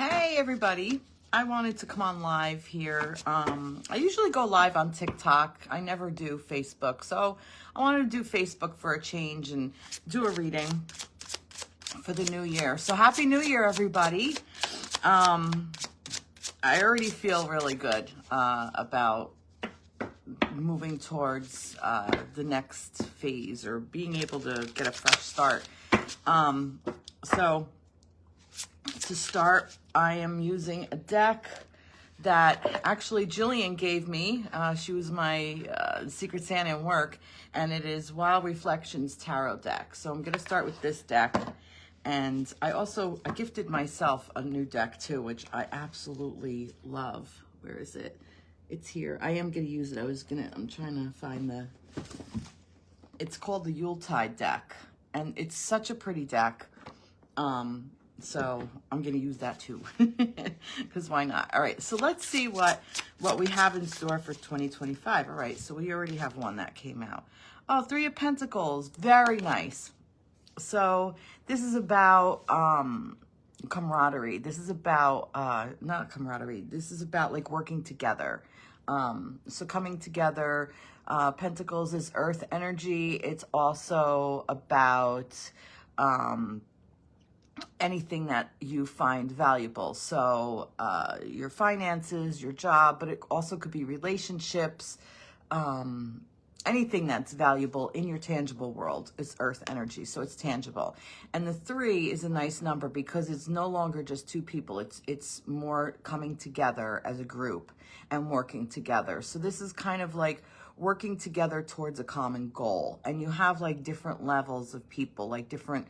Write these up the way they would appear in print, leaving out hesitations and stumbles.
Hey everybody, I wanted to come on live here. I usually go live on TikTok. I never do Facebook. So I wanted to do Facebook for a change and do a reading for the new year. So happy new year, everybody. I already feel really good about moving towards the next phase or being able to get a fresh start. So to start, I am using a deck that actually Jillian gave me. She was my Secret Santa in work, and it is Wild Reflections Tarot deck. So I'm going to start with this deck. And I gifted myself a new deck too, which I absolutely love. Where is it? It's here. I am going to use it. I'm trying to find it's called the Yuletide deck. And it's such a pretty deck. So I'm going to use that too, because why not? All right, so let's see what we have in store for 2025. All right, so we already have one that came out. Oh, Three of Pentacles, very nice. So this is about camaraderie. This is about, not camaraderie, this is about like working together. So coming together, Pentacles is earth energy. It's also about, anything that you find valuable. So your finances, your job, but it also could be relationships, anything that's valuable in your tangible world is earth energy. So it's tangible. And the 3 is a nice number because it's no longer just two people. It's more coming together as a group and working together. So this is kind of like working together towards a common goal. And you have like different levels of people, like different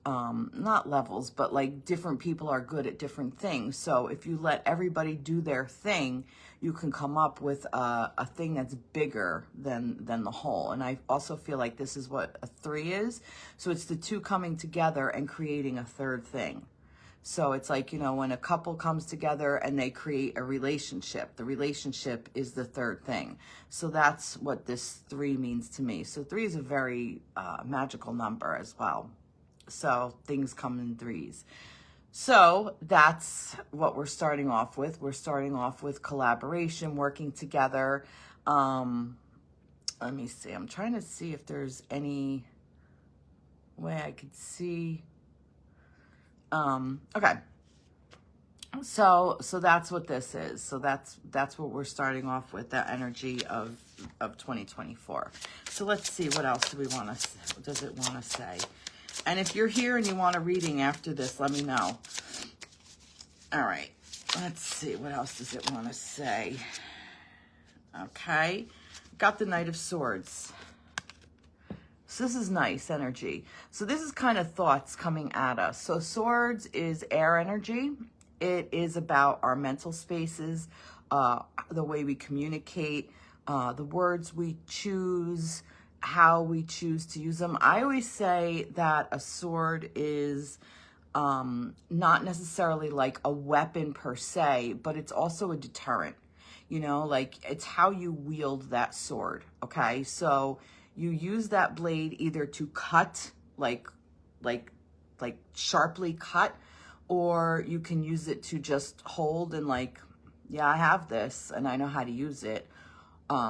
not levels, but like different people are good at different things. So if you let everybody do their thing, you can come up with a thing that's bigger than the whole. And I also feel like this is what a 3 is. So it's the 2 coming together and creating a third thing. So it's like, you know, when a couple comes together and they create a relationship, the relationship is the third thing. So that's what this 3 means to me. So 3 is a very magical number as well. So things come in 3s. So that's what we're starting off with. We're starting off with collaboration, working together. Let me see. I'm trying to see if there's any way I could see. Okay. So that's what this is. So that's what we're starting off with, that energy of 2024. So let's see, what else does it want to say? And if you're here and you want a reading after this, let me know. All right. Let's see. What else does it want to say? Okay. Got the Knight of Swords. So this is nice energy. So this is kind of thoughts coming at us. So Swords is air energy. It is about our mental spaces, the way we communicate, the words we choose, how we choose to use them. I always say that a sword is not necessarily like a weapon per se, but it's also a deterrent. You know, like it's how you wield that sword. Okay, so you use that blade either to cut, like sharply cut, or you can use it to just hold and like, yeah, I have this and I know how to use it.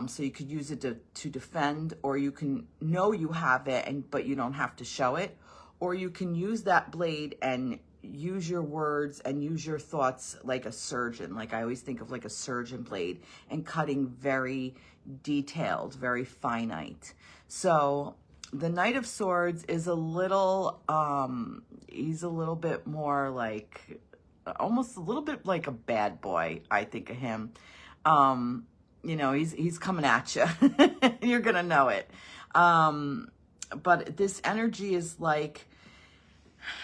So you could use it to defend, or you can know you have it, but you don't have to show it. Or you can use that blade and use your words and use your thoughts like a surgeon. Like I always think of like a surgeon blade, and cutting very detailed, very finite. So the Knight of Swords is a little, he's a little bit more like, almost a little bit like a bad boy, I think of him. You know, he's coming at you. You're going to know it. But this energy is like,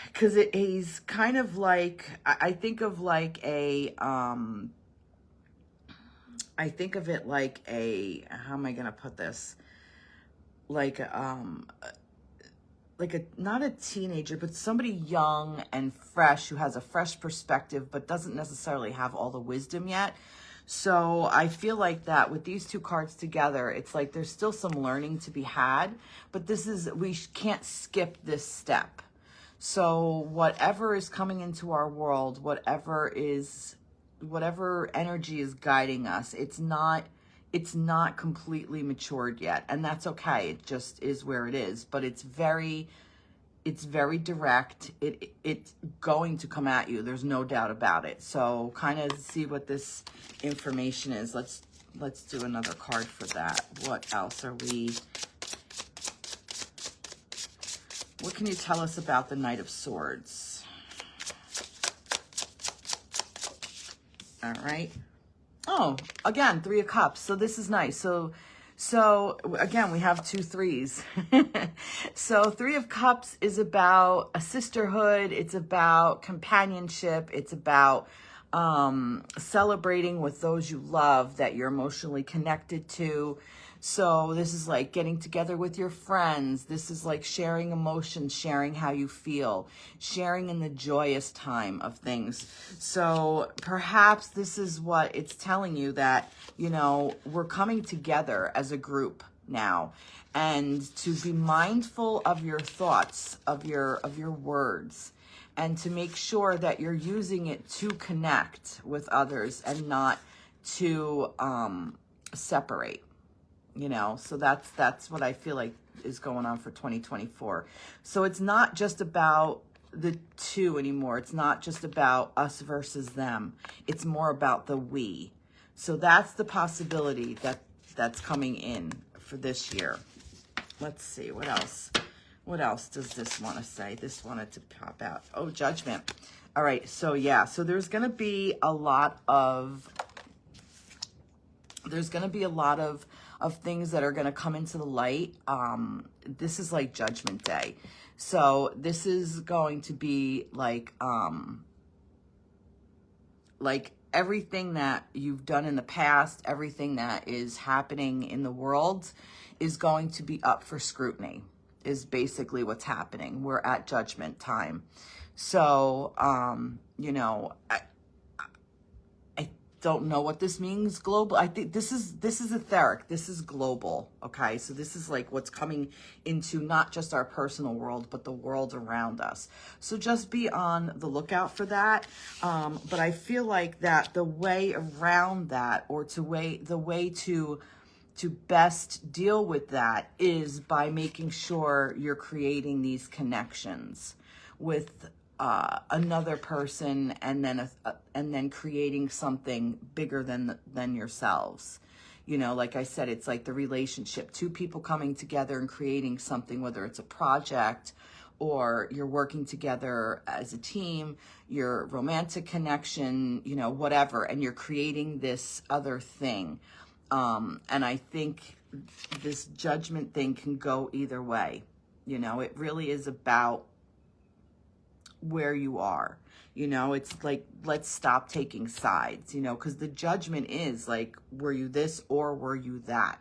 because he's kind of like, I think of like I think of it like how am I going to put this? Like not a teenager, but somebody young and fresh who has a fresh perspective, but doesn't necessarily have all the wisdom yet. So I feel like that with these 2 cards together, it's like there's still some learning to be had, but we can't skip this step. So whatever is coming into our world, whatever energy is guiding us, it's not completely matured yet, and that's okay. It just is where it is, but it's very direct. It's going to come at you. There's no doubt about it. So kind of see what this information is. Let's do another card for that. What else are we? What can you tell us about the Knight of Swords? All right. Oh, again, Three of Cups. So this is nice. So again, we have 2 3s. So Three of Cups is about a sisterhood. It's about companionship. It's about celebrating with those you love, that you're emotionally connected to. So this is like getting together with your friends. This is like sharing emotions, sharing how you feel, sharing in the joyous time of things. So perhaps this is what it's telling you, that, you know, we're coming together as a group now, and to be mindful of your thoughts, of your words, and to make sure that you're using it to connect with others and not to separate. You know, so that's what I feel like is going on for 2024. So it's not just about the two anymore. It's not just about us versus them. It's more about the we. So that's the possibility that's coming in for this year. Let's see, what else? What else does this want to say? This wanted to pop out. Oh, Judgment. All right, so yeah, so there's going to be a lot of things that are going to come into the light. This is like Judgment Day. So this is going to be like everything that you've done in the past, everything that is happening in the world is going to be up for scrutiny, is basically what's happening. We're at judgment time. So, you know, I don't know what this means global. I think this is etheric. This is global. Okay. So this is like what's coming into not just our personal world, but the world around us. So just be on the lookout for that. But I feel like that the way around that, or the way to best deal with that, is by making sure you're creating these connections with another person, and then creating something bigger than yourselves. You know, like I said, it's like the relationship, 2 people coming together and creating something, whether it's a project or you're working together as a team, your romantic connection, you know, whatever, and you're creating this other thing. And I think this judgment thing can go either way. You know, it really is about where you are. You know, it's like, let's stop taking sides, you know, because the judgment is like, were you this or were you that?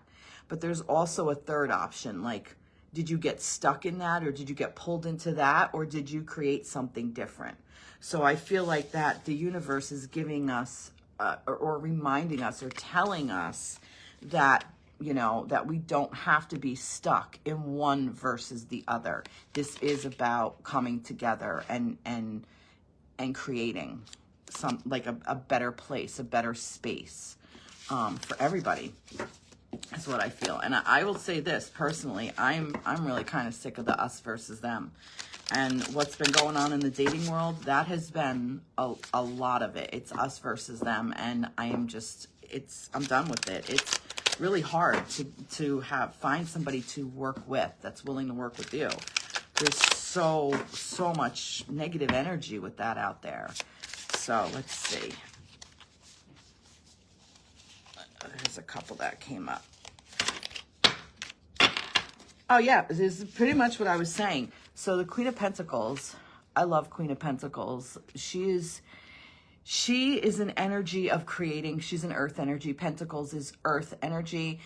But there's also a third option, like, did you get stuck in that, or did you get pulled into that, or did you create something different? So I feel like that the universe is giving us or reminding us or telling us that, you know, that we don't have to be stuck in one versus the other. This is about coming together and creating some, like a better place, a better space for everybody. That's what I feel. And I will say this personally, I'm really kind of sick of the us versus them. And what's been going on in the dating world, that has been a lot of it. It's us versus them. And I'm done with it. It's really hard to find somebody to work with that's willing to work with you. There's so much negative energy with that out there. So let's see. There's a couple that came up. Oh yeah, this is pretty much what I was saying. So the Queen of Pentacles, I love Queen of Pentacles. She is an energy of creating. She's an earth energy. Pentacles is earth energy,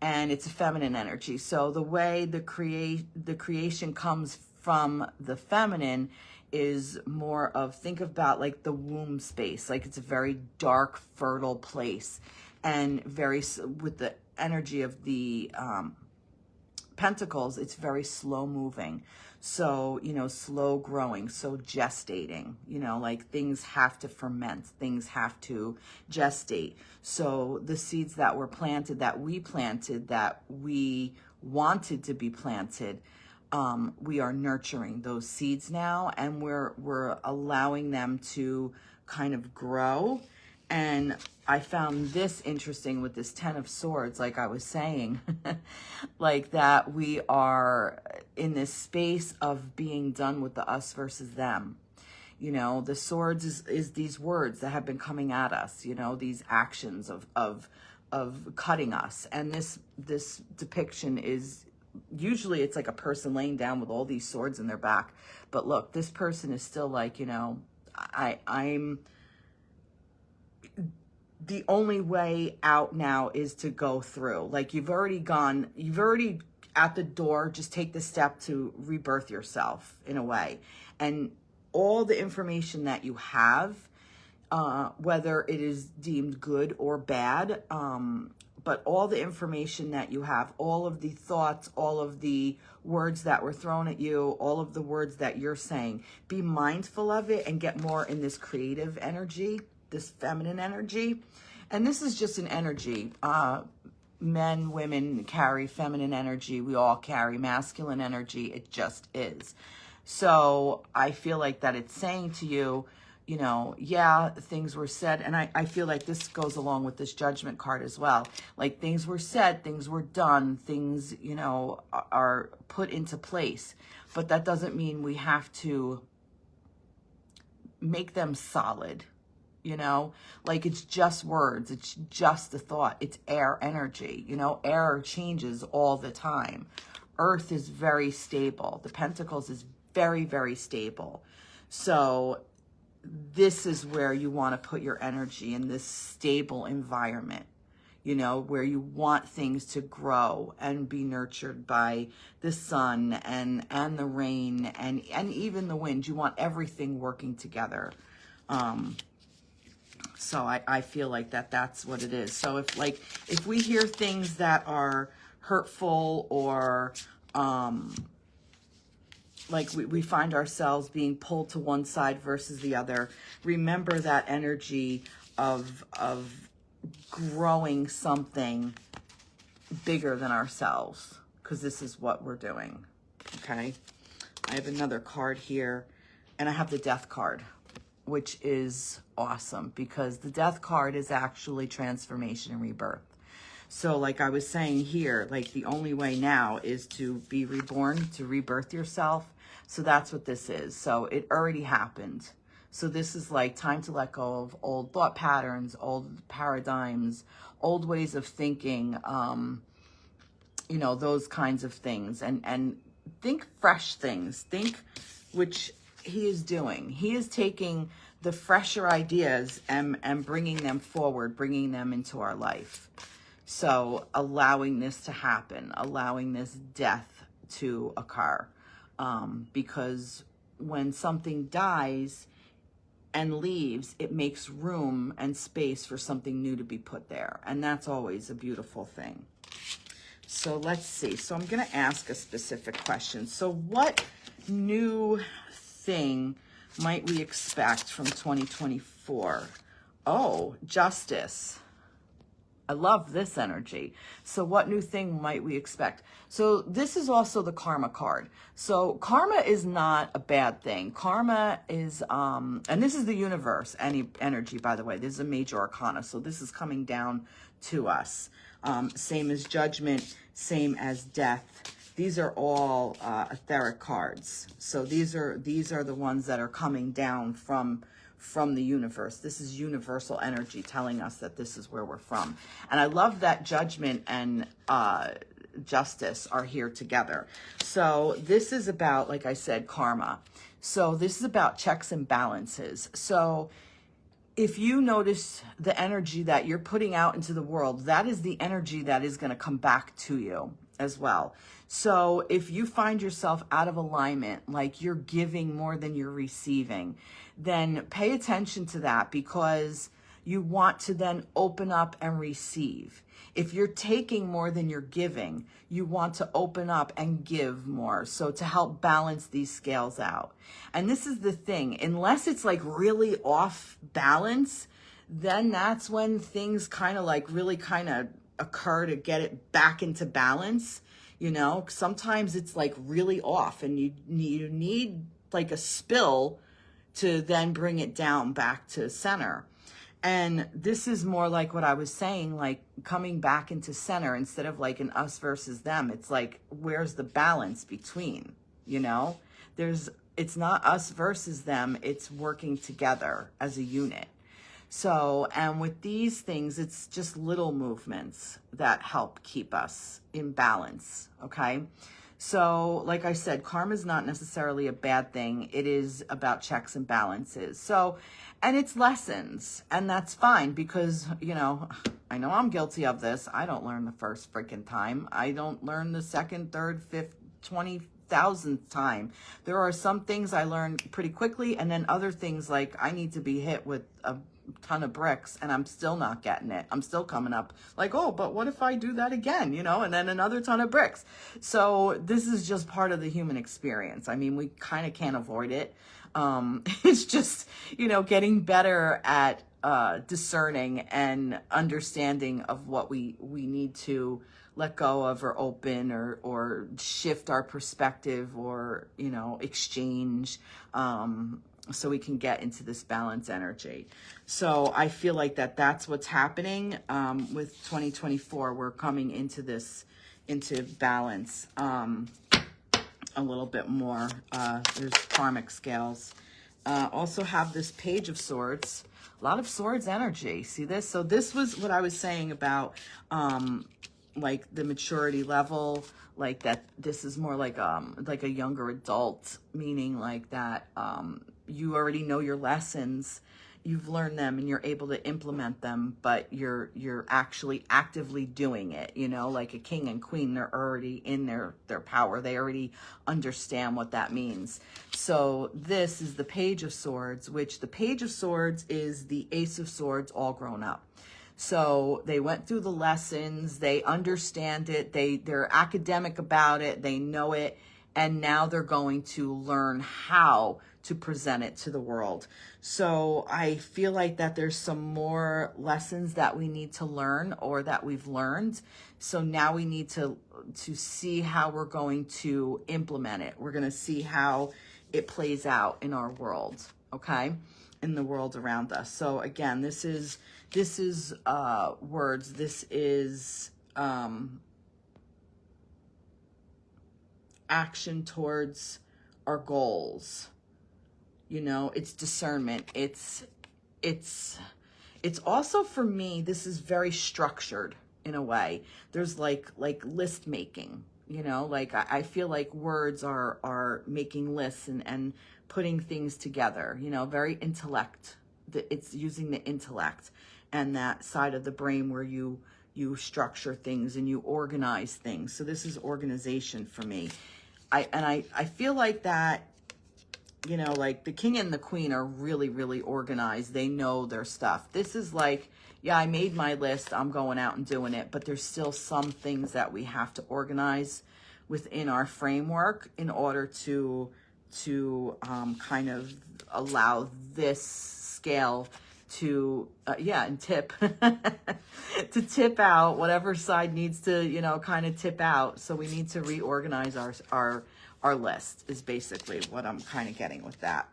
and it's a feminine energy. So the way the creation comes from the feminine is more of, think about like the womb space. Like it's a very dark, fertile place, and very with the energy of the Pentacles, it's very slow moving. So, slow growing, so gestating, like things have to ferment, things have to gestate. So the seeds that were planted, that we wanted to be planted, we are nurturing those seeds now, and we're allowing them to kind of grow. And I found this interesting with this 10 of Swords, like I was saying, like that we are in this space of being done with the us versus them. The swords is these words that have been coming at us, these actions of cutting us. And this depiction is, usually it's like a person laying down with all these swords in their back. But look, this person is still like, I'm the only way out now is to go through. Like you've already at the door, just take the step to rebirth yourself in a way. And all the information that you have, whether it is deemed good or bad, but all the information that you have, all of the thoughts, all of the words that were thrown at you, all of the words that you're saying, be mindful of it and get more in this creative energy, this feminine energy. And this is just an energy. Men, women carry feminine energy. We all carry masculine energy. It just is. So I feel like that it's saying to you, yeah, things were said. And I feel like this goes along with this Judgment card as well. Like things were said, things were done, things, are put into place. But that doesn't mean we have to make them solid. Like it's just words. It's just a thought. It's air energy. Air changes all the time. Earth is very stable. The Pentacles is very, very stable. So this is where you want to put your energy, in this stable environment, where you want things to grow and be nurtured by the sun and the rain and even the wind. You want everything working together. So I feel like that's what it is. So if we hear things that are hurtful or like we find ourselves being pulled to one side versus the other, remember that energy of growing something bigger than ourselves, because this is what we're doing. Okay, I have another card here, and I have the Death card, which is awesome because the Death card is actually transformation and rebirth. So like I was saying here, like the only way now is to be reborn, to rebirth yourself. So that's what this is. So it already happened. So this is like time to let go of old thought patterns, old paradigms, old ways of thinking, those kinds of things. And think fresh things. Think, which he is doing. He is taking the fresher ideas and bringing them forward, bringing them into our life. So allowing this to happen, allowing this death to occur. Because when something dies and leaves, it makes room and space for something new to be put there. And that's always a beautiful thing. So let's see. So I'm going to ask a specific question. So what new thing might we expect from 2024? Oh, justice. I love this energy. So what new thing might we expect? So this is also the karma card. So karma is not a bad thing. Karma is, and this is the universe, energy, by the way. This is a major arcana. So this is coming down to us. Same as judgment, same as death. These are all etheric cards. So these are the ones that are coming down from the universe. This is universal energy telling us that this is where we're from. And I love that judgment and justice are here together. So this is about, like I said, karma. So this is about checks and balances. So if you notice the energy that you're putting out into the world, that is the energy that is going to come back to you as well. So if you find yourself out of alignment, like you're giving more than you're receiving, then pay attention to that, because you want to then open up and receive. If you're taking more than you're giving, you want to open up and give more. So to help balance these scales out. And this is the thing, unless it's like really off balance, then that's when things kind of like really kind of occur to get it back into balance. You know, sometimes it's like really off and you need like a spill to then bring it down back to center. And this is more like what I was saying, like coming back into center instead of like an us versus them. It's like, where's the balance between, you know? It's not us versus them. It's working together as a unit. So, and with these things, it's just little movements that help keep us in balance, okay? So, like I said, karma is not necessarily a bad thing. It is about checks and balances. So, and it's lessons, and that's fine because, you know I'm guilty of this. I don't learn the first freaking time. I don't learn the second, third, fifth, 20,000th time. There are some things I learn pretty quickly, and then other things like I need to be hit with a ton of bricks and I'm still not getting it. I'm still coming up like, oh, but what if I do that again, and then another ton of bricks. So this is just part of the human experience. I mean, we kind of can't avoid it. It's just, getting better at discerning and understanding of what we need to let go of or open or shift our perspective or, exchange, so we can get into this balance energy. So I feel like that's what's happening with 2024. We're coming into balance a little bit more. There's karmic scales. Also have this Page of Swords. A lot of swords energy. See this? So this was what I was saying about like the maturity level, like that this is more like a younger adult, meaning like that you already know your lessons, you've learned them and you're able to implement them, but you're actually actively doing it, like a king and queen. They're already in their power. They already understand what that means. So this is the Page of Swords, which the Page of Swords is the Ace of Swords all grown up. So they went through the lessons, they understand it, they're academic about it, they know it, and now they're going to learn how to present it to the world. So I feel like that there's some more lessons that we need to learn or that we've learned. So now we need to see how we're going to implement it. We're going to see how it plays out in our world, okay? In the world around us. So again, this is words. This is action towards our goals. It's discernment. It's also, for me, this is very structured in a way. There's like list making, like I feel like words are making lists and putting things together, very intellect. It's using the intellect and that side of the brain where you structure things and you organize things. So this is organization for me. I feel like that, like the king and the queen are really, really organized. They know their stuff. This is like, yeah, I made my list. I'm going out and doing it. But there's still some things that we have to organize within our framework in order to kind of allow this scale to, and tip, to tip out. Whatever side needs to, kind of tip out. So we need to reorganize our list is basically what I'm kind of getting with that.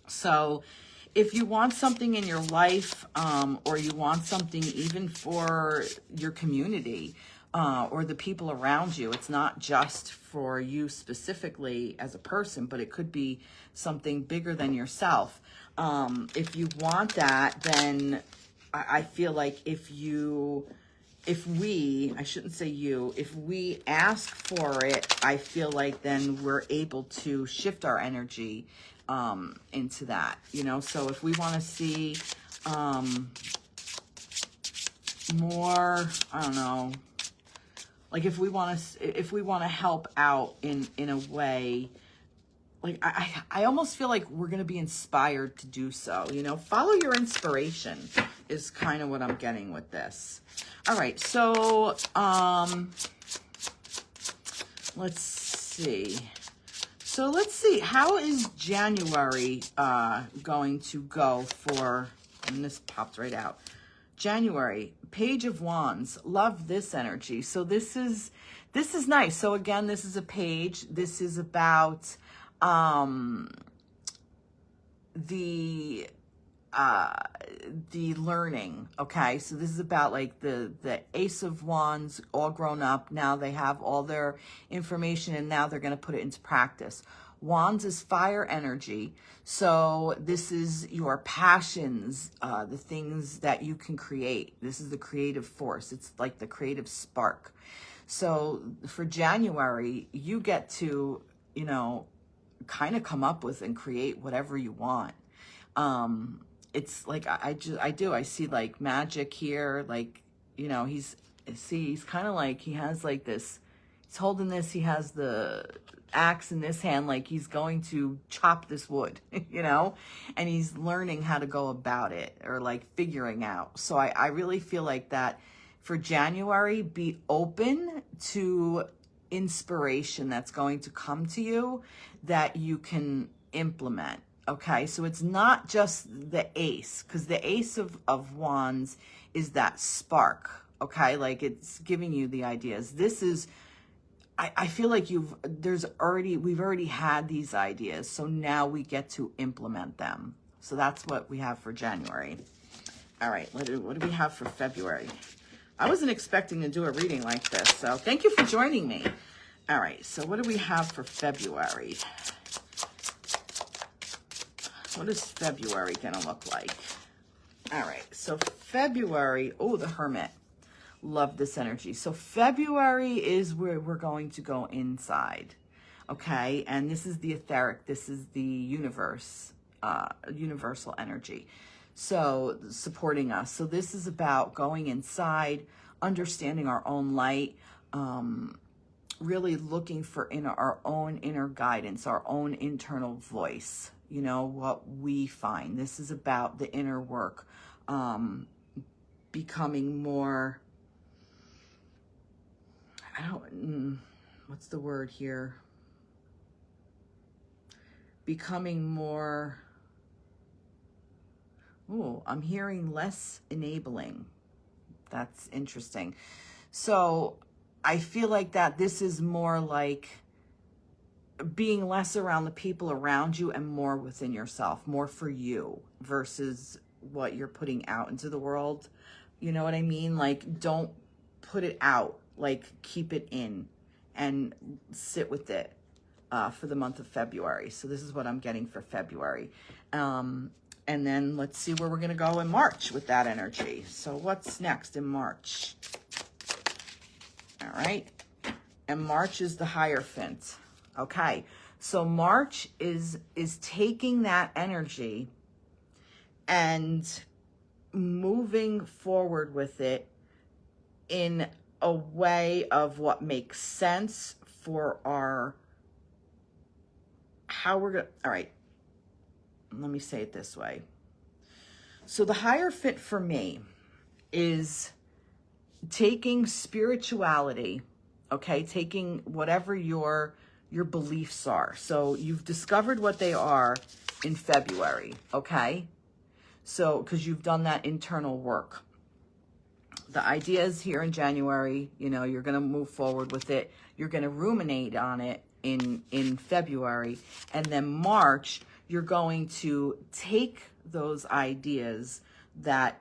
So if you want something in your life, or you want something even for your community, or the people around you, it's not just for you specifically as a person, but it could be something bigger than yourself. If you want that, then I feel like if we ask for it, I feel like then we're able to shift our energy into that, so if we want to see more, I don't know, like if we want to help out in a way, like, I almost feel like we're going to be inspired to do so. You know, follow your inspiration is kind of what I'm getting with this. All right. So, let's see. So let's see. How is January, going to go for, and this popped right out. January, Page of Wands. Love this energy. So this is nice. So again, this is a page. This is about the learning. Okay, so this is about like the Ace of Wands, all grown up. Now they have all their information and now they're going to put it into practice. Wands is fire energy. So this is your passions, the things that you can create. This is the creative force. It's like the creative spark. So for January, you get to, you know, kind of come up with and create whatever you want. It's like, I see like magic here. Like, you know, he's kind of like, he has like this, he's holding this, he has the axe in this hand, like he's going to chop this wood, you know, and he's learning how to go about it, or like figuring out. So I really feel like that for January, be open to inspiration that's going to come to you that you can implement. Okay, so it's not just the ace, because the Ace of Wands is that spark. Okay, like it's giving you the ideas. This is, I feel like we've already had these ideas, so now we get to implement them. So that's what we have for January. All right, what do we have for February? I wasn't expecting to do a reading like this, so thank you for joining me. All right, so what do we have for February? What is February going to look like? All right, so February, oh, the Hermit. Love this energy. So February is where we're going to go inside, okay? And this is the etheric. This is the universe, universal energy. So supporting us. So this is about going inside, understanding our own light, really looking for our own inner guidance, our own internal voice, you know, what we find. This is about the inner work, becoming more, what's the word here? Becoming more, I'm hearing less enabling. That's interesting. So I feel like that this is more like being less around the people around you and more within yourself, more for you versus what you're putting out into the world. You know what I mean? Like, don't put it out, like keep it in and sit with it for the month of February. So this is what I'm getting for February. And then let's see where we're going to go in March with that energy. So what's next in March? All right. And March is the Hierophant. Okay. So March is taking that energy and moving forward with it in a way of what makes sense for how we're going to, all right. Let me say it this way. So the Hierophant for me is taking spirituality, okay, taking whatever your beliefs are. So you've discovered what they are in February, okay? So, because you've done that internal work. The ideas here in January, you know, you're going to move forward with it. You're going to ruminate on it in February. And then March, you're going to take those ideas that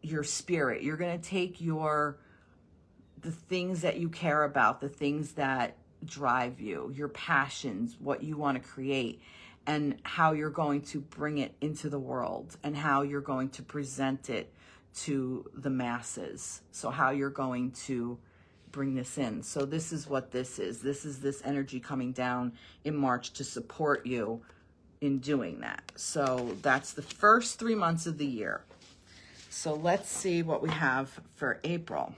your spirit, you're going to take the things that you care about, the things that drive you, your passions, what you want to create, and how you're going to bring it into the world and how you're going to present it to the masses. So how you're going to bring this in. So this is what this is. This is this energy coming down in March to support you in doing that. So that's the first 3 months of the year. So let's see what we have for April.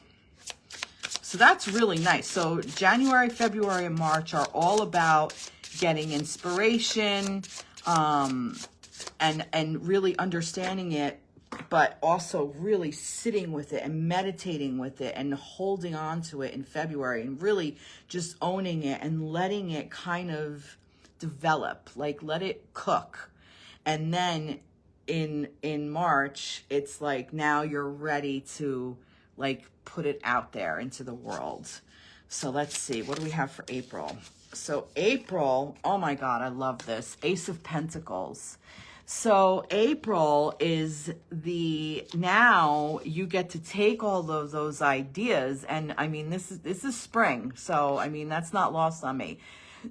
So that's really nice. So January, February, and March are all about getting inspiration, and really understanding it, but also really sitting with it and meditating with it and holding on to it in February and really just owning it and letting it kind of develop, like let it cook. And then in March, it's like now you're ready to like put it out there into the world. So let's see, what do we have for April? So April, oh my God, I love this. Ace of Pentacles. So April is now you get to take all of those ideas, and I mean, this is spring. So, I mean, that's not lost on me.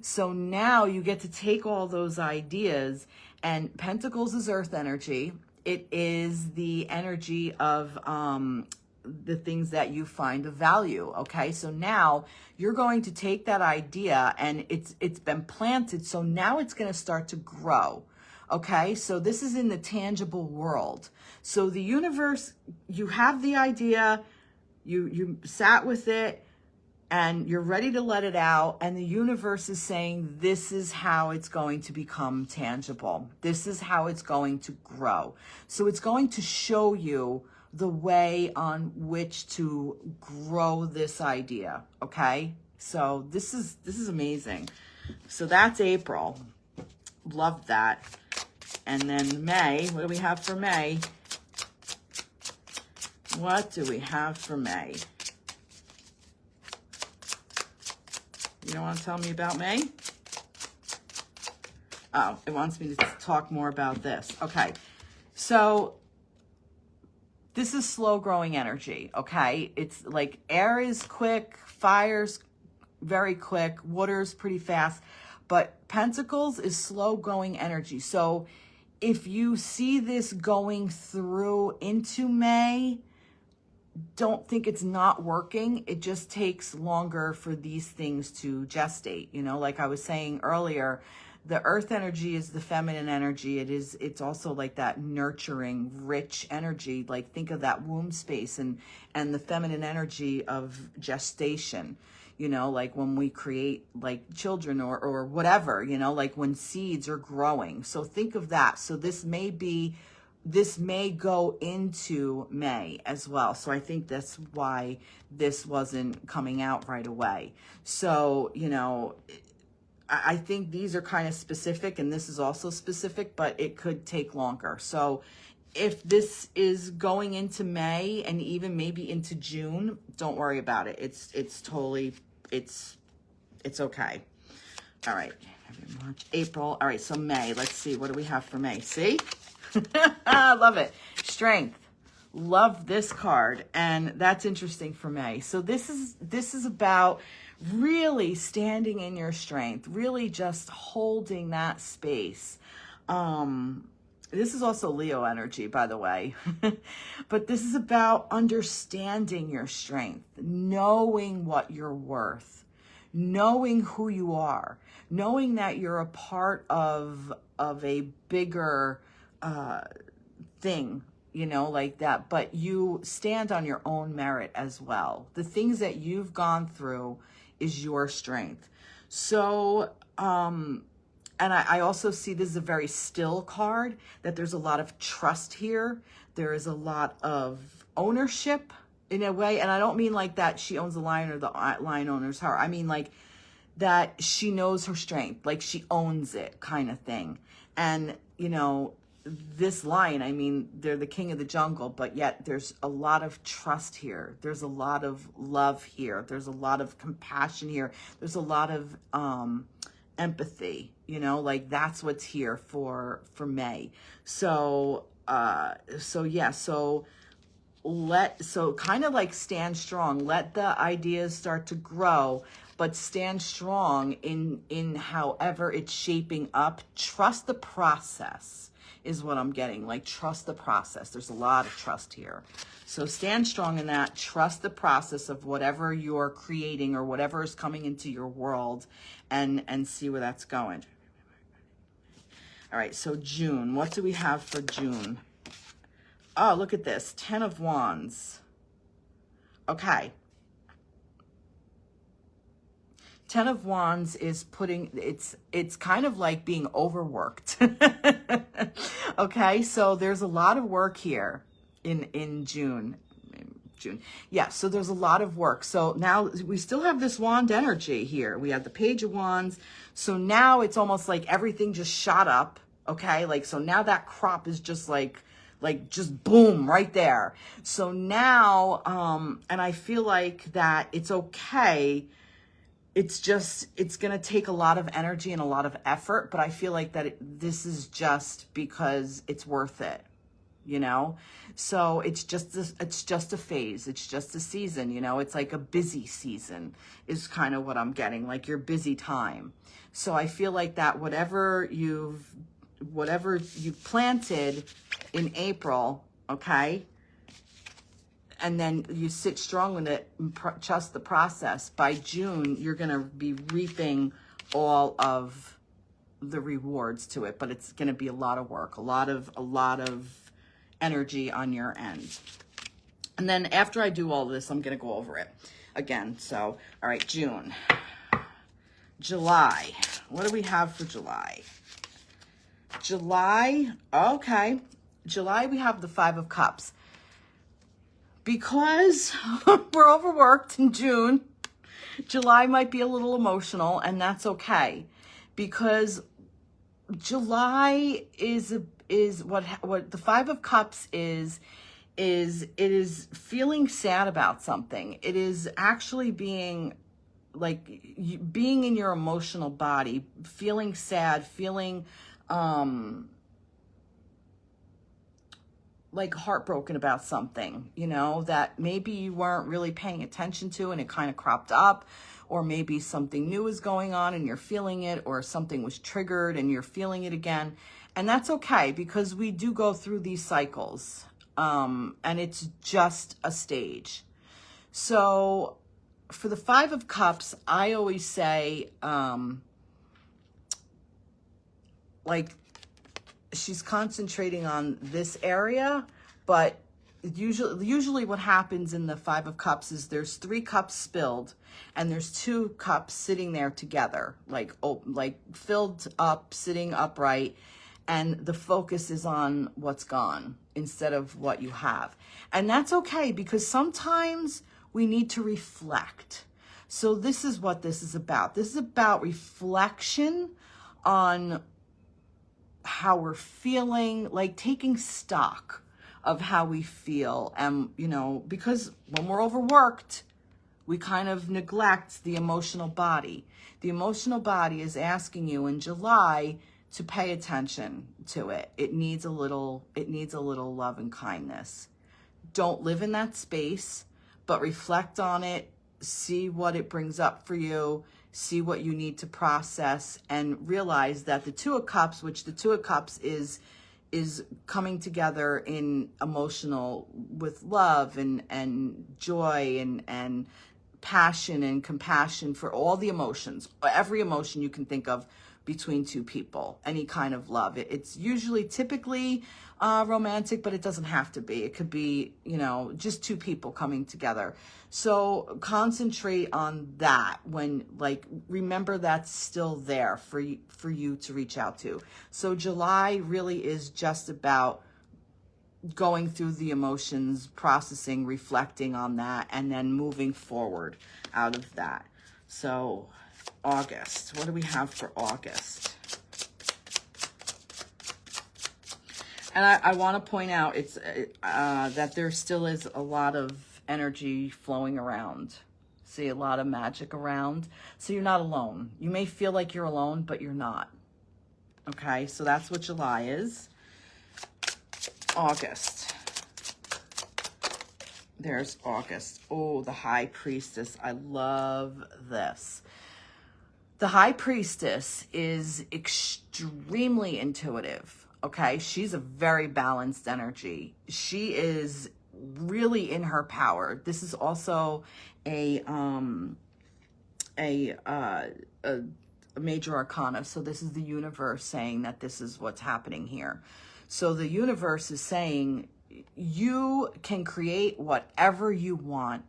So now you get to take all those ideas, and Pentacles is earth energy. It is the energy of, the things that you find of value. Okay. So now you're going to take that idea and it's been planted. So now it's going to start to grow. Okay. So this is in the tangible world. So the universe, you have the idea, you sat with it and you're ready to let it out. And the universe is saying, this is how it's going to become tangible. This is how it's going to grow. So it's going to show you the way on which to grow this idea. Okay. So this is amazing. So that's April. Love that. And then May, what do we have for May? What do we have for May? You don't want to tell me about May? Oh, it wants me to talk more about this. Okay. So this is slow growing energy, okay? It's like air is quick, fire's very quick, water's pretty fast, but Pentacles is slow going energy. So if you see this going through into May, don't think it's not working. It just takes longer for these things to gestate. You know, like I was saying earlier, the earth energy is the feminine energy. It's also like that nurturing, rich energy. Like think of that womb space and the feminine energy of gestation, you know, like when we create like children or whatever, you know, like when seeds are growing. So think of that. So this may go into May as well. So I think that's why this wasn't coming out right away. So, you know, I think these are kind of specific and this is also specific, but it could take longer. So if this is going into May and even maybe into June, don't worry about it. It's totally, it's okay. All right. March, April. All right. So May, let's see. What do we have for May? See? I love it. Strength. Love this card. And that's interesting for May. So this is about really standing in your strength, really just holding that space. This is also Leo energy, by the way. But this is about understanding your strength, knowing what you're worth, knowing who you are, knowing that you're a part of a bigger thing, you know, like that, but you stand on your own merit as well. The things that you've gone through is your strength. So, and I also see this is a very still card, that there's a lot of trust here. There is a lot of ownership in a way. And I don't mean like that she owns the lion or the lion owns her. I mean like that she knows her strength, like she owns it kind of thing. And, you know, this lion, I mean, they're the king of the jungle, but yet there's a lot of trust here. There's a lot of love here. There's a lot of compassion here. There's a lot of empathy, you know, like that's what's here for May. So yeah, so kind of like stand strong, let the ideas start to grow, but stand strong in however it's shaping up. Trust the process is what I'm getting. Like, trust the process. There's a lot of trust here. So stand strong in that. Trust the process of whatever you're creating or whatever is coming into your world, and see where that's going. All right, so June. What do we have for June? Oh, look at this. 10 of Wands. Okay. Ten of Wands is putting, it's kind of like being overworked. Okay, so there's a lot of work here in June. Yeah, so there's a lot of work. So now we still have this wand energy here. We have the Page of Wands. So now it's almost like everything just shot up. Okay, like, so now that crop is just like just boom right there. So now, and I feel like that it's okay. It's just, it's going to take a lot of energy and a lot of effort, but I feel like that this is just because it's worth it, you know? So it's just a phase. It's just a season, you know? It's like a busy season is kind of what I'm getting, like your busy time. So I feel like that whatever you've planted in April, okay? And then you sit strong with it and trust the process. By June, you're going to be reaping all of the rewards to it, but it's going to be a lot of work, a lot of energy on your end. And then after I do all this, I'm going to go over it again. So, all right, June, July. What do we have for July? July, okay. July, we have the Five of Cups. Because we're overworked in June, July might be a little emotional, and that's okay. Because July is what the Five of Cups is it is feeling sad about something. It is actually being like being in your emotional body, feeling sad, feeling like heartbroken about something, you know, that maybe you weren't really paying attention to and it kind of cropped up, or maybe something new is going on and you're feeling it, or something was triggered and you're feeling it again. And that's okay, because we do go through these cycles, and it's just a stage. So for the Five of Cups, I always say, like, she's concentrating on this area, but usually what happens in the Five of Cups is there's 3 cups spilled and there's 2 cups sitting there together, like filled up, sitting upright, and the focus is on what's gone instead of what you have. And that's okay, because sometimes we need to reflect. So this is what this is about. This is about reflection on how we're feeling, like taking stock of how we feel. And, you know, because when we're overworked, we kind of neglect the emotional body. The emotional body is asking you in July to pay attention to it. It needs a little love and kindness. Don't live in that space, but reflect on it, see what it brings up for you, see what you need to process, and realize that the Two of Cups, which the Two of Cups is coming together in emotional, with love and joy and passion and compassion for all the emotions, every emotion you can think of between two people, any kind of love. It's usually typically romantic, but it doesn't have to be. It could be, you know, just two people coming together. So concentrate on that when, like, remember that's still there for you to reach out to. So July really is just about going through the emotions, processing, reflecting on that, and then moving forward out of that. So August, what do we have for August? And I want to point out that there still is a lot of energy flowing around. See, a lot of magic around. So you're not alone. You may feel like you're alone, but you're not. Okay, so that's what July is. August. There's August. Oh, the High Priestess. I love this. The High Priestess is extremely intuitive. Okay, she's a very balanced energy. She is really in her power. This is also a major arcana. So this is the universe saying that this is what's happening here. So the universe is saying you can create whatever you want.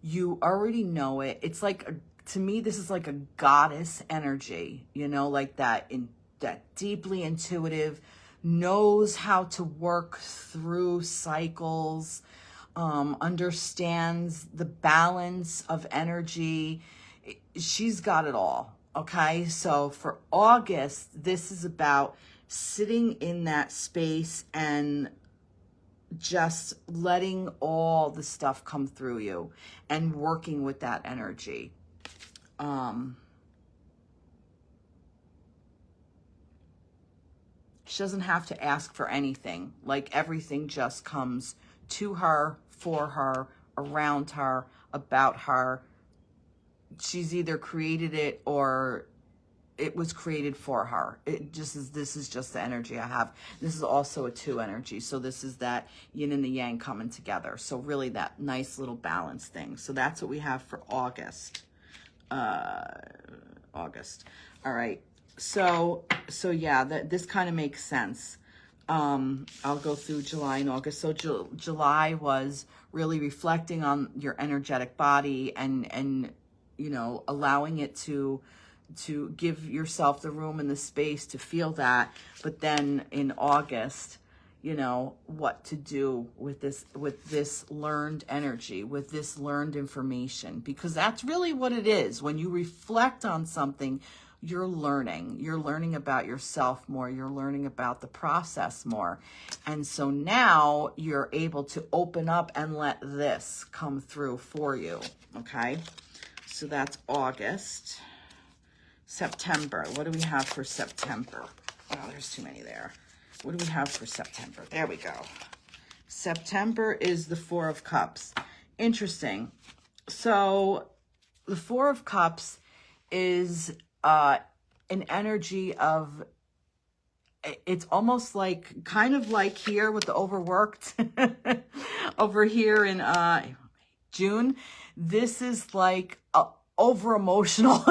You already know it. It's to me, this is like a goddess energy, you know, like that deeply intuitive, knows how to work through cycles, understands the balance of energy. She's got it all. Okay. So for August, this is about sitting in that space and just letting all the stuff come through you and working with that energy. She doesn't have to ask for anything. Like everything just comes to her, for her, around her, about her. She's either created it or it was created for her. This is just the energy I have. This is also a 2 energy. So this is that yin and the yang coming together. So really that nice little balance thing. So that's what we have for August. August. All right. So yeah, this kind of makes sense. I'll go through July and August. So July was really reflecting on your energetic body and you know, allowing it to give yourself the room and the space to feel that. But then in August, you know, what to do with this learned energy, with this learned information, because that's really what it is. When you reflect on something, you're learning about yourself more. You're learning about the process more. And so now you're able to open up and let this come through for you. Okay. So that's August. September. What do we have for September? Oh, there's too many there. What do we have for September? There we go. September is the 4 of Cups. Interesting. So the 4 of Cups is an energy of, it's almost like, kind of like here with the overworked over here in June. This is like over emotional,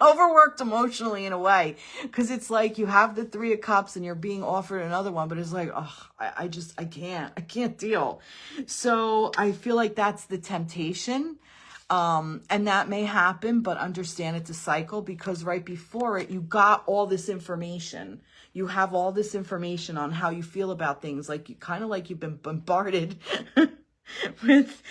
overworked emotionally in a way, because it's like you have the 3 of Cups and you're being offered another one, but it's like, oh, I can't deal. So I feel like that's the temptation. And that may happen, but understand it's a cycle, because right before it, you got all this information. You have all this information on how you feel about things, like you kind of like you've been bombarded with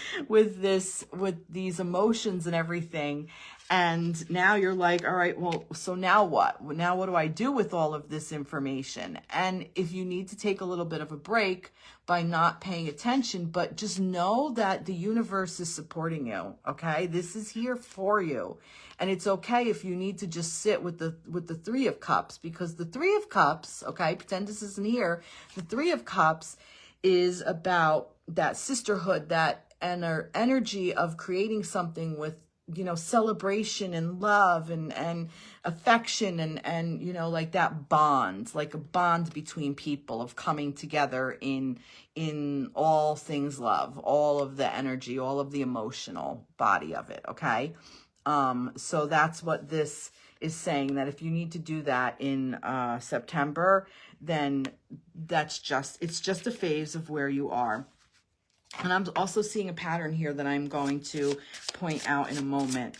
these emotions and everything. And now you're like, all right, well, so now what? Now what do I do with all of this information? And if you need to take a little bit of a break by not paying attention, but just know that the universe is supporting you. Okay. This is here for you. And it's okay if you need to just sit with the 3 of Cups, because the 3 of Cups, okay, pretend this isn't here. The 3 of Cups is about that sisterhood, that energy of creating something with, you know, celebration and love and affection and, you know, like that bond, like a bond between people of coming together in all things love, all of the energy, all of the emotional body of it. Okay. So that's what this is saying, that if you need to do that in September, then it's just a phase of where you are. And I'm also seeing a pattern here that I'm going to point out in a moment.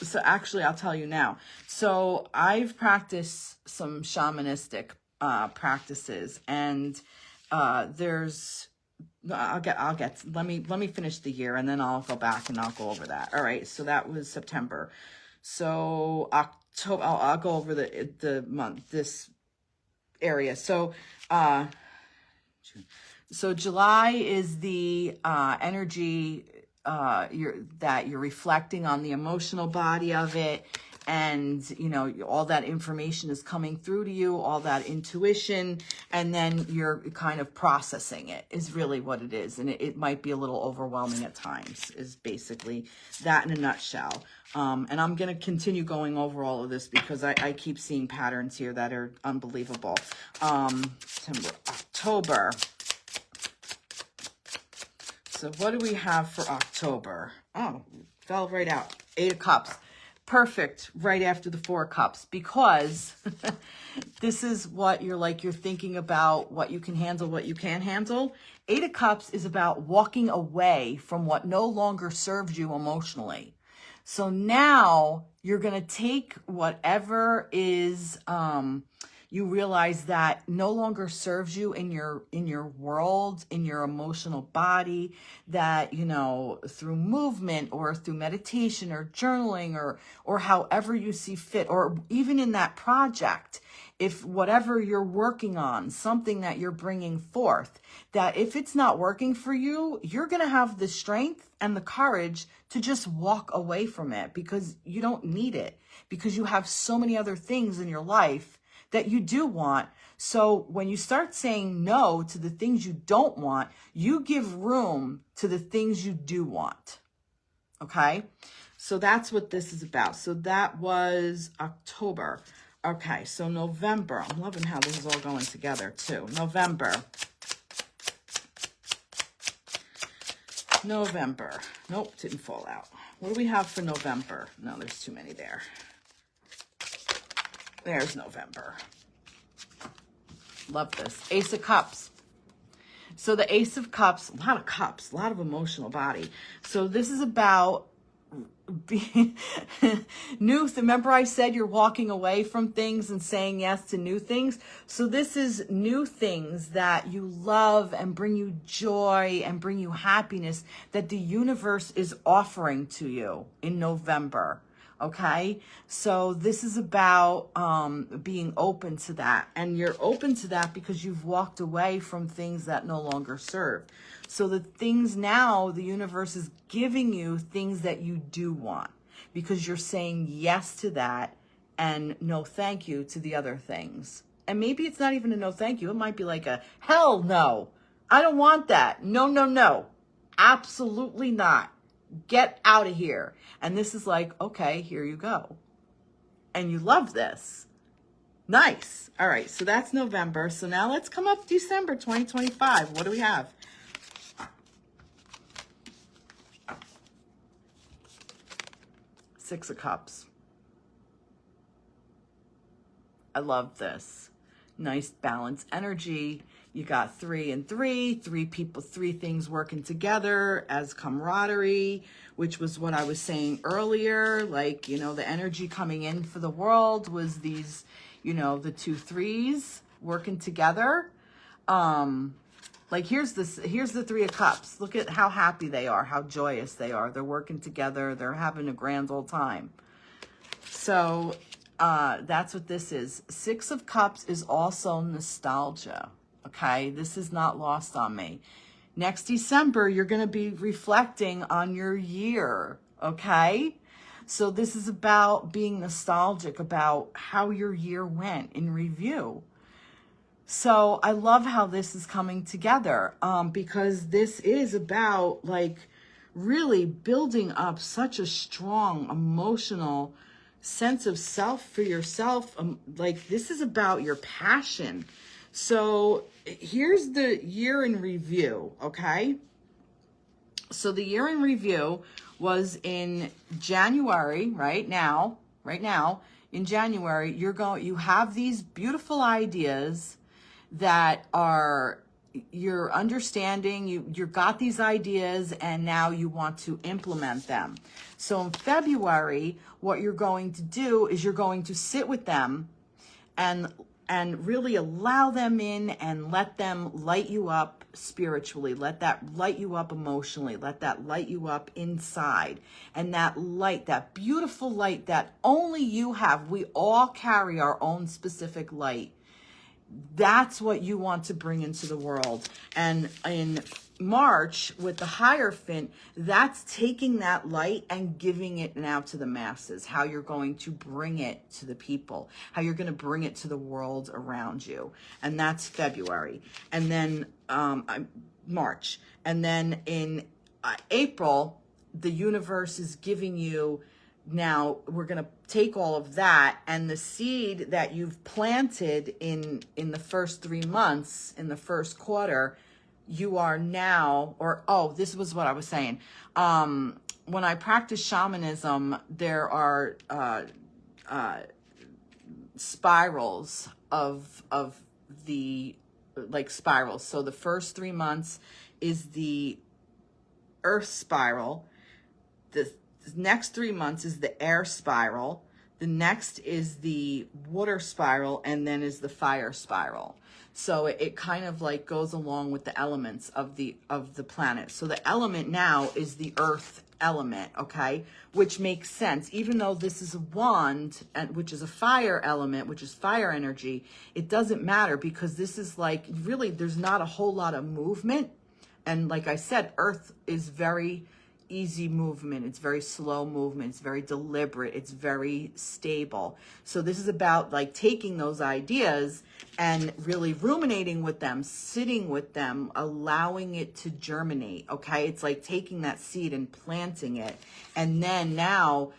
So actually, I'll tell you now. So I've practiced some shamanistic practices, and let me finish the year, and then I'll go back and I'll go over that. All right. So that was September. So October, I'll go over the month, this area. So, So July is the energy you're reflecting on the emotional body of it, and you know all that information is coming through to you, all that intuition, and then you're kind of processing it is really what it is, and it might be a little overwhelming at times. Is basically that in a nutshell. And I'm going to continue going over all of this because I keep seeing patterns here that are unbelievable. September, October. So what do we have for October? Oh, fell right out. 8 of Cups. perfect right after the Four of Cups, because this is what you're thinking about, what you can handle, what you can't handle. Eight of Cups is about walking away from what no longer serves you emotionally. So now you're going to take whatever is, you realize that no longer serves you in your world, in your emotional body, that, you know, through movement or through meditation or journaling or however you see fit, or even in that project, if whatever you're working on, something that you're bringing forth, that if it's not working for you, you're going to have the strength and the courage to just walk away from it, because you don't need it, because you have so many other things in your life that you do want. So when you start saying no to the things you don't want, you give room to the things you do want. Okay? So that's what this is about. So that was October. Okay, so November. I'm loving how this is all going together too. November. Nope, didn't fall out. What do we have for November? No, there's too many there. There's November. Love this. Ace of Cups. So the Ace of Cups, a lot of cups, a lot of emotional body. So this is about being new. Remember I said you're walking away from things and saying yes to new things. So this is new things that you love and bring you joy and bring you happiness that the universe is offering to you in November. Okay, so this is about being open to that, and you're open to that because you've walked away from things that no longer serve. So the things now, the universe is giving you things that you do want, because you're saying yes to that and no thank you to the other things. And maybe it's not even a no thank you. It might be like a hell no, I don't want that. No, no, no, absolutely not. Get out of here. And this is like, okay, here you go. And you love this. Nice. All right, so that's November. So now let's come up December 2025. What do we have? Six of Cups. I love this. Nice balanced energy. You got 3 and 3 people, 3 things working together as camaraderie, which was what I was saying earlier. Like, you know, the energy coming in for the world was these, you know, the 2 3s working together. Like here's the 3 of Cups. Look at how happy they are, how joyous they are. They're working together. They're having a grand old time. So that's what this is. 6 of Cups is also nostalgia. Okay, this is not lost on me. Next December, you're going to be reflecting on your year. Okay, so this is about being nostalgic about how your year went in review. So I love how this is coming together, because this is about like really building up such a strong emotional sense of self for yourself. Like this is about your passion. So here's the year in review, okay? So the year in review was in January, right now, in January, you have these beautiful ideas that are, you're understanding, you got these ideas and now you want to implement them. So in February, what you're going to do is you're going to sit with them and really allow them in and let them light you up spiritually. Let that light you up emotionally. Let that light you up inside. And that light, that beautiful light that only you have, we all carry our own specific light. That's what you want to bring into the world. And in March with the Hierophant, that's taking that light and giving it now to the masses, how you're going to bring it to the people, how you're going to bring it to the world around you. And that's February. And then March. And then in April, the universe is giving you, now we're going to take all of that and the seed that you've planted in the first 3 months, in the first quarter, you are now, this was what I was saying. when I practice shamanism, there are spirals of the, like, spirals. So the first 3 months is the earth spiral. The next 3 months is the air spiral. The next is the water spiral, and then is the fire spiral. So it kind of like goes along with the elements of the planet. So the element now is the earth element, okay? Which makes sense. Even though this is a wand, and which is a fire element, which is fire energy, it doesn't matter, because this is like, really, there's not a whole lot of movement. And like I said, earth is very easy movement. It's very slow movement. It's very deliberate. It's very stable. So this is about like taking those ideas and really ruminating with them, sitting with them, allowing it to germinate. Okay. It's like taking that seed and planting it. And then now,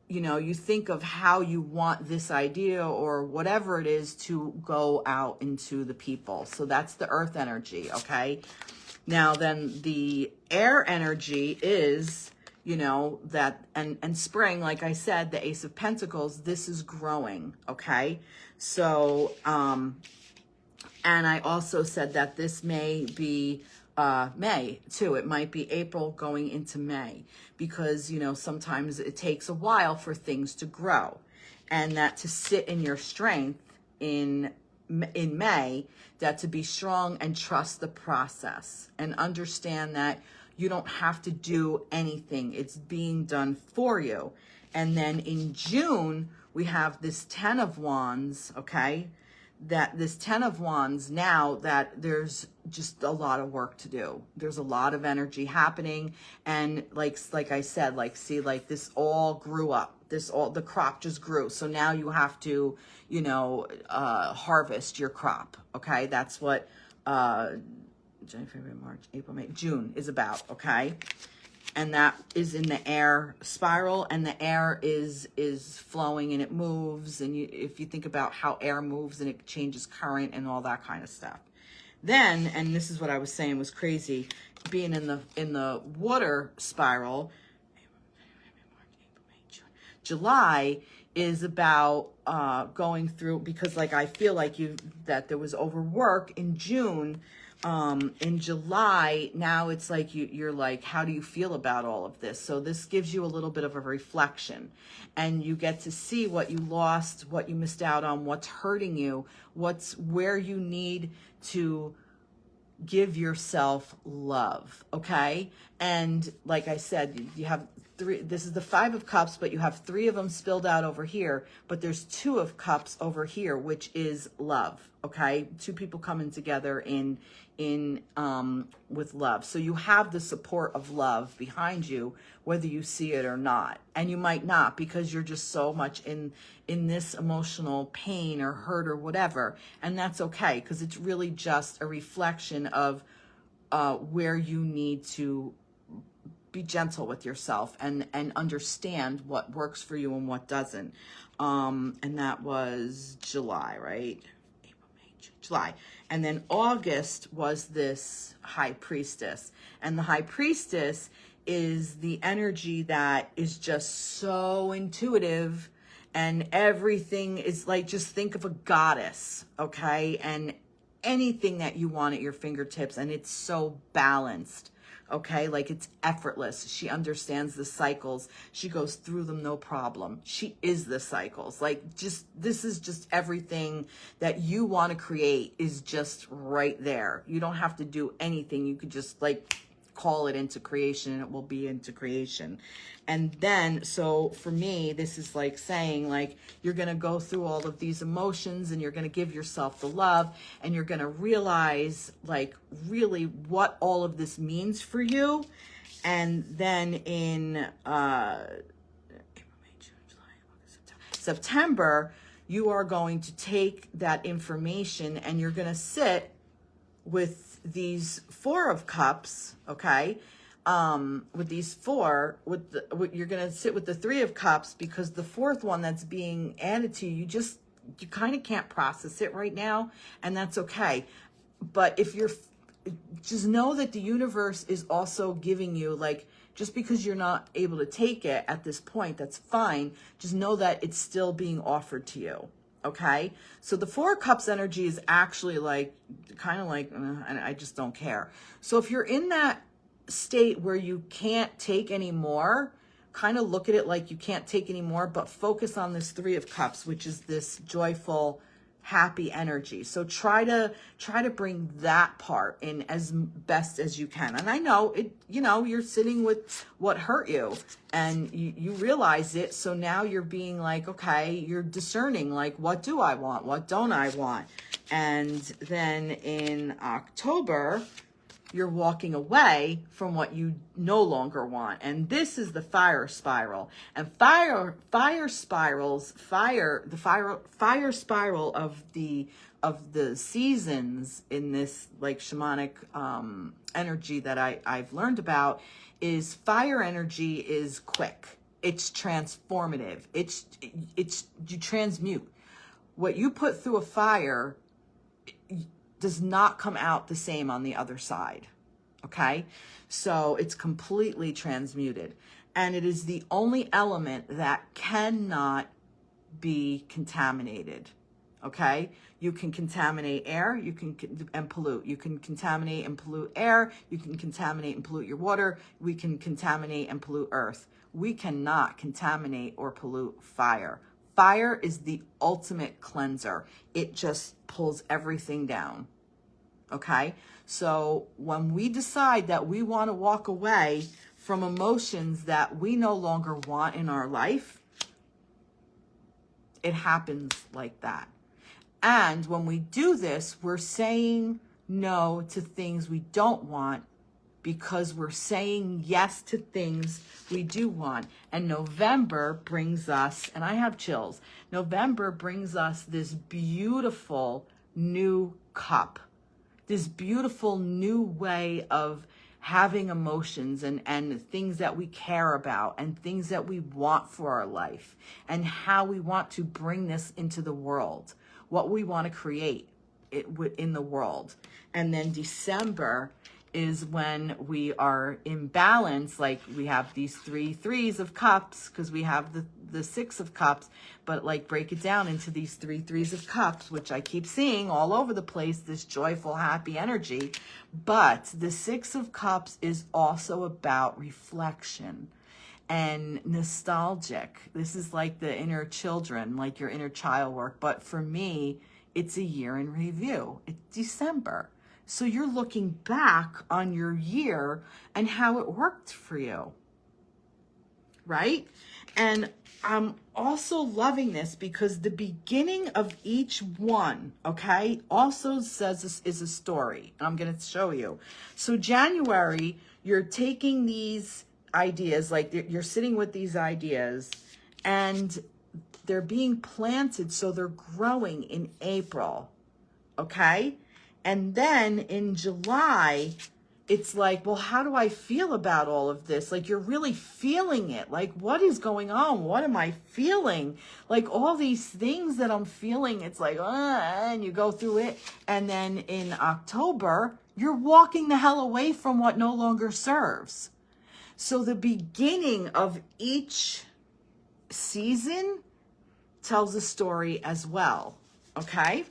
you know, you think of how you want this idea or whatever it is to go out into the people. So that's the earth energy. Okay. Now, then the air energy is, you know, that, and spring, like I said, the Ace of Pentacles, this is growing, okay? So, and I also said that this may be May too. It might be April going into May, because, you know, sometimes it takes a while for things to grow, and that to sit in your strength in May, that to be strong and trust the process and understand that you don't have to do anything. It's being done for you. And then in June, we have this 10 of Wands, okay? That this 10 of Wands, now that there's just a lot of work to do. There's a lot of energy happening. And like I said, like, see, like this all grew up. The crop just grew. So now you have to, you know, harvest your crop. Okay. That's what, January, February, March, April, May, June is about. Okay. And that is in the air spiral, and the air is flowing and it moves. And if you think about how air moves and it changes current and all that kind of stuff. Then, and this is what I was saying was crazy, being in the water spiral, July is about going through, because like I feel like that there was overwork in June. In July, now it's like you're like, how do you feel about all of this? So this gives you a little bit of a reflection, and you get to see what you lost, what you missed out on, what's hurting you, where you need to give yourself love. Okay. And like I said, you have three, this is the 5 of Cups, but you have 3 of them spilled out over here, but there's 2 of Cups over here, which is love. Okay. 2 people coming together with love. So you have the support of love behind you, whether you see it or not. And you might not, because you're just so much in this emotional pain or hurt or whatever. And that's okay, because it's really just a reflection of where you need to be gentle with yourself and understand what works for you and what doesn't. And that was July, right? April, May, June, July. And then August was this High Priestess. And the High Priestess is the energy that is just so intuitive, and everything is like, just think of a goddess, okay? And anything that you want at your fingertips, and it's so balanced. Okay, like it's effortless. She understands the cycles. She goes through them no problem. She is the cycles. Like, just, this is just everything that you want to create is just right there. You don't have to do anything. You could just like call it into creation, and it will be into creation. And then, so for me, this is like saying, like, you're going to go through all of these emotions, and you're going to give yourself the love, and you're going to realize, like, really what all of this means for you. And then in April, May, June, July, August, September, you are going to take that information, and you're going to sit with these 4 of Cups, okay? With these 4, you're going to sit with the 3 of Cups, because the 4th one that's being added to you, you kind of can't process it right now, and that's okay. But if just know that the universe is also giving you, like, Just because you're not able to take it at this point, that's fine. Just know that it's still being offered to you. Okay? So the Four of Cups energy is actually like, kind of like, I just don't care. So if you're in that state where you can't take any more, kind of look at it like you can't take any more, but focus on this Three of Cups, which is this joyful, happy energy. So try to bring that part in as best as you can. And I know it, you know, you're sitting with what hurt you and you realize it. So now you're being like, okay, you're discerning, like, what do I want? What don't I want? And then in October, you're walking away from what you no longer want. And this is the fire spiral. And fire spirals, fire spiral of the seasons in this like shamanic energy that I've learned about is fire energy is quick. It's transformative. It's you transmute. What you put through a fire does not come out the same on the other side. Okay? So it's completely transmuted. And it is the only element that cannot be contaminated. Okay? You can contaminate air, you can and pollute. You can contaminate and pollute air, you can contaminate and pollute your water, we can contaminate and pollute earth. We cannot contaminate or pollute fire. Fire is the ultimate cleanser. It just pulls everything down. Okay? So when we decide that we want to walk away from emotions that we no longer want in our life, it happens like that. And when we do this, we're saying no to things we don't want because we're saying yes to things we do want. And November brings us, and I have chills, November brings us this beautiful new cup, this beautiful new way of having emotions and things that we care about and things that we want for our life and how we want to bring this into the world, what we want to create in the world. And then December is when we are in balance, like we have these 3 threes of cups because we have the 6 of cups, but like break it down into these 3 threes of cups, which I keep seeing all over the place, this joyful, happy energy. But the 6 of cups is also about reflection and nostalgic. This is like the inner children, like your inner child work. But for me, it's a year in review. It's December. So you're looking back on your year and how it worked for you, right? And I'm also loving this because the beginning of each one, okay, also says this is a story. I'm going to show you. So January, you're taking these ideas, like you're sitting with these ideas and they're being planted, so they're growing in April, okay? And then in July, it's like, well, how do I feel about all of this? Like, you're really feeling it. Like, what is going on? What am I feeling? Like, all these things that I'm feeling, it's like, and you go through it. And then in October, you're walking the hell away from what no longer serves. So the beginning of each season tells a story as well, okay?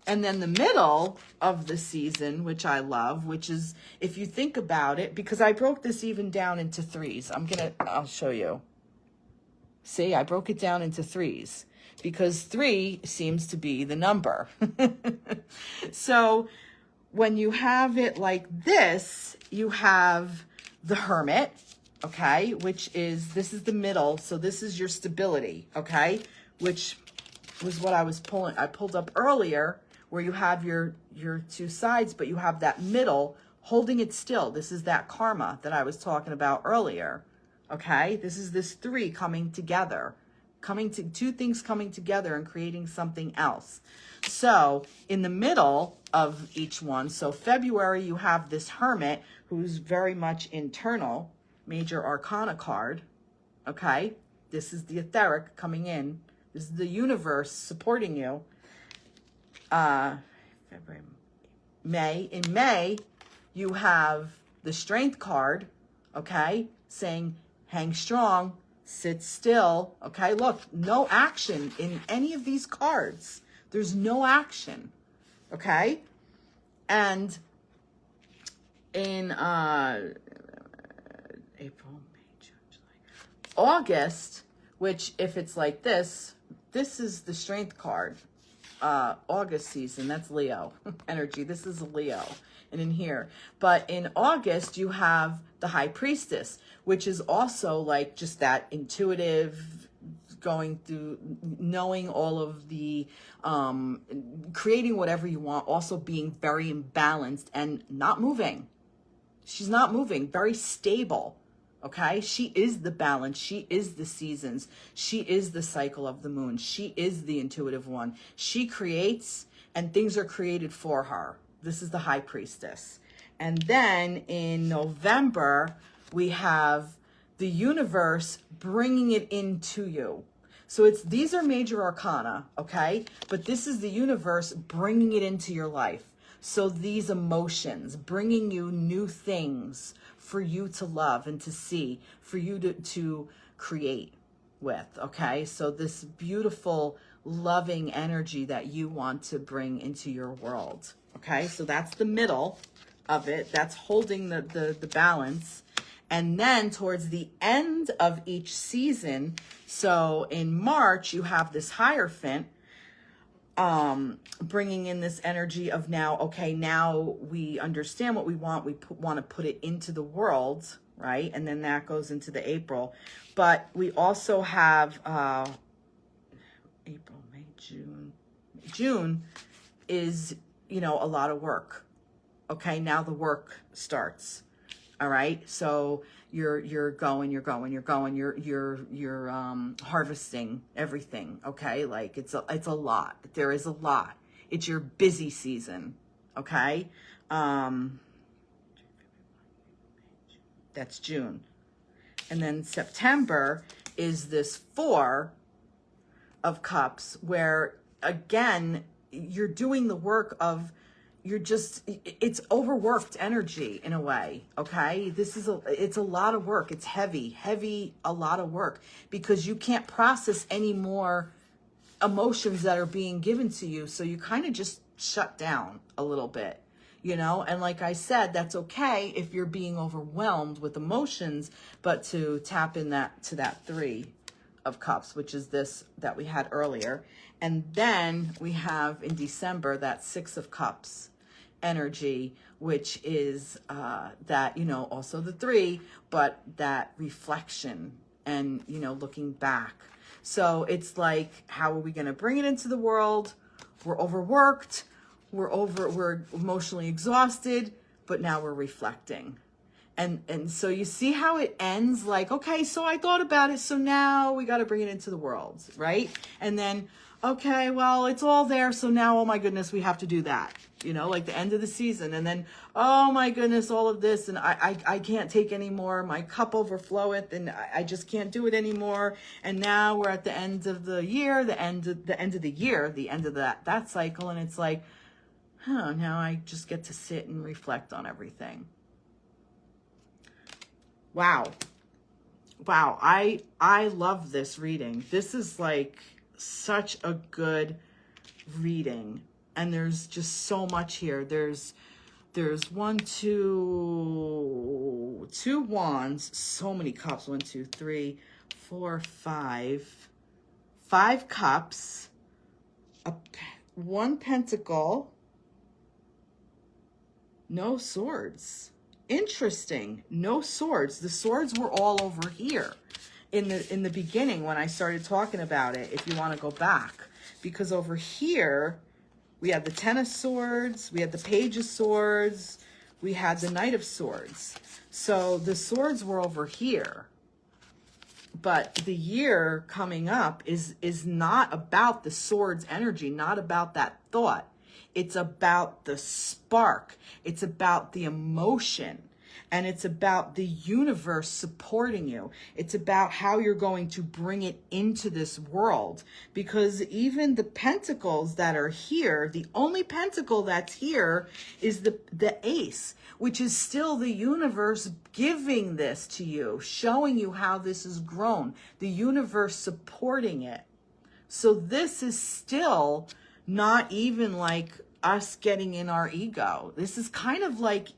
And then the middle of the season, which I love, which is, if you think about it, because I broke this even down into 3s. I'll show you. See, I broke it down into 3s because 3 seems to be the number. So when you have it like this, you have the Hermit, okay, this is the middle. So this is your stability, okay, which was what I pulled up earlier, where you have your 2 sides, but you have that middle holding it still. This is that karma that I was talking about earlier, okay? This is this 3 coming together, 2 things coming together and creating something else. So in the middle of each one, so February, you have this Hermit who's very much internal, Major Arcana card, okay? This is the etheric coming in. This is the universe supporting you. February, May. In May, you have the Strength card, okay? Saying, hang strong, sit still, okay? Look, no action in any of these cards. There's no action, okay? And in April, May, June, July, August, which if it's like this is the strength card. August season, that's Leo energy. This is Leo and in here. But in August, you have the High Priestess, which is also like just that intuitive, going through, knowing all of the, creating whatever you want, also being very imbalanced and not moving. She's not moving, very stable. Okay, she is the balance. She is the seasons. She is the cycle of the moon. She is the intuitive one. She creates, and things are created for her. This is the High Priestess. And then in November, we have the universe bringing it into you. So these are major arcana, okay? But this is the universe bringing it into your life. So these emotions, bringing you new things for you to love and to see, for you to create with, okay? So this beautiful, loving energy that you want to bring into your world, okay? So that's the middle of it. That's holding the balance. And then towards the end of each season, so in March, you have this Hierophant, bringing in this energy of now, okay, now we understand what we want. We want to put it into the world, right? And then that goes into the April. But we also have April, May, June. June is, a lot of work. Okay, now the work starts. All right, so you're harvesting everything. Okay, like it's a lot. There is a lot. It's your busy season. Okay, that's June, and then September is this Four of Cups, where again you're doing the work of. It's overworked energy in a way, okay? It's a lot of work. It's heavy, a lot of work, because you can't process any more emotions that are being given to you. So you kind of just shut down a little bit, And like I said, that's okay if you're being overwhelmed with emotions, but to tap in to that Three of Cups, which is this that we had earlier. And then we have in December that Six of Cups energy, which is that, also the Three, but that reflection and, looking back. So it's like, how are we going to bring it into the world? We're overworked. We're emotionally exhausted, but now we're reflecting. And so you see how it ends, like, okay, so I thought about it, so now we got to bring it into the world, right? And then, okay, well, it's all there, so now, oh my goodness, we have to do that, like the end of the season. And then, oh my goodness, all of this, and I can't take any more. My cup overfloweth, and I just can't do it anymore. And now we're at the end of the year, the end of that cycle, and it's like, now I just get to sit and reflect on everything. Wow. I love this reading. This is like such a good reading. And there's just so much here. There's two wands, so many cups. 1, 2, 3, 4, 5. 5 cups, one pentacle, no swords. Interesting. No swords. The swords were all over here in the beginning when I started talking about it, if you want to go back. Because over here, we had the Ten of Swords, we had the Page of Swords, we had the Knight of Swords. So the swords were over here. But the year coming up is not about the swords energy, not about that thought. It's about the spark. It's about the emotion. And it's about the universe supporting you. It's about how you're going to bring it into this world. Because even the pentacles that are here, the only pentacle that's here is the ace, which is still the universe giving this to you, showing you how this has grown, the universe supporting it. So this is still not even like us getting in our ego. This is kind of like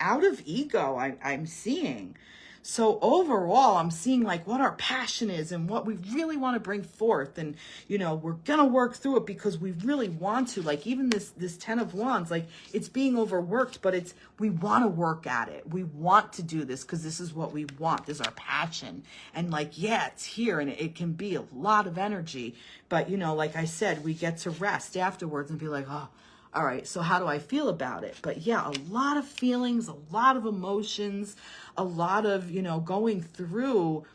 out of ego, I'm seeing. So overall, I'm seeing like what our passion is and what we really want to bring forth. And, you know, we're going to work through it because we really want to. Like even this 10 of Wands, like it's being overworked, but we want to work at it. We want to do this because this is what we want. This is our passion. And like, yeah, it's here and it can be a lot of energy. But, you know, like I said, we get to rest afterwards and be like, oh, all right, so how do I feel about it? But yeah, a lot of feelings, a lot of emotions, a lot of, you know, going through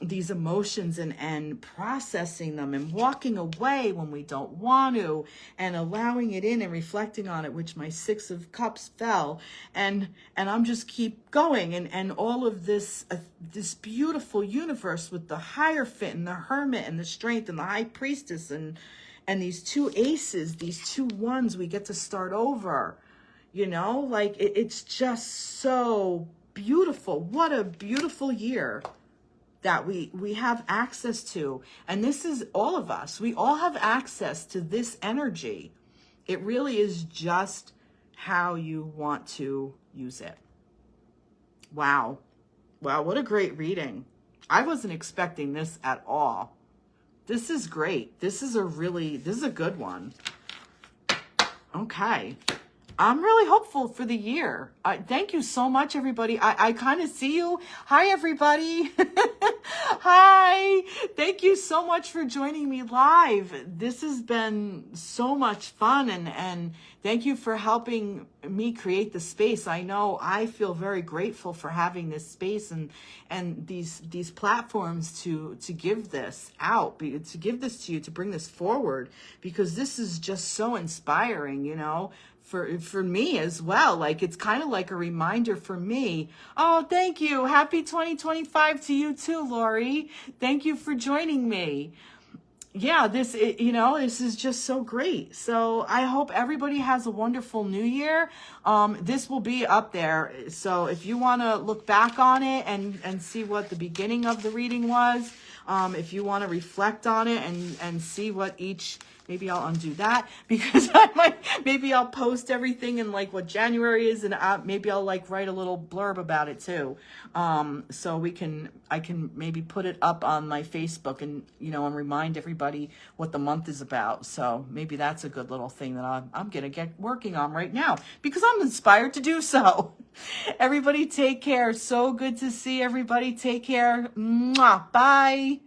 these emotions and processing them and walking away when we don't want to and allowing it in and reflecting on it, which my 6 of Cups fell. And I'm just keep going. And all of this, this beautiful universe with the Hierophant and the Hermit and the Strength and the High Priestess and these 2 aces, these 2 ones, we get to start over, you know, like it's just so beautiful. What a beautiful year that we have access to. And this is all of us. We all have access to this energy. It really is just how you want to use it. Wow. Wow, what a great reading. I wasn't expecting this at all. This is great. This is a good one. Okay. I'm really hopeful for the year. Thank you so much, everybody. I kind of see you. Hi, everybody. Hi. Thank you so much for joining me live. This has been so much fun, and thank you for helping me create the space. I know I feel very grateful for having this space and these platforms to give this out, to give this to you, to bring this forward, because this is just so inspiring, you know, for me as well. Like, it's kind of like a reminder for me. Oh, thank you. Happy 2025 to you too, Lori. Thank you for joining me. Yeah, this is just so great. So I hope everybody has a wonderful new year. This will be up there. So if you want to look back on it and see what the beginning of the reading was, if you want to reflect on it and see what each, maybe I'll undo that because maybe I'll post everything in like what January is, and maybe I'll like write a little blurb about it too. So I can maybe put it up on my Facebook and, you know, and remind everybody what the month is about. So maybe that's a good little thing that I'm going to get working on right now because I'm inspired to do so. Everybody take care. So good to see everybody. Take care. Mwah. Bye.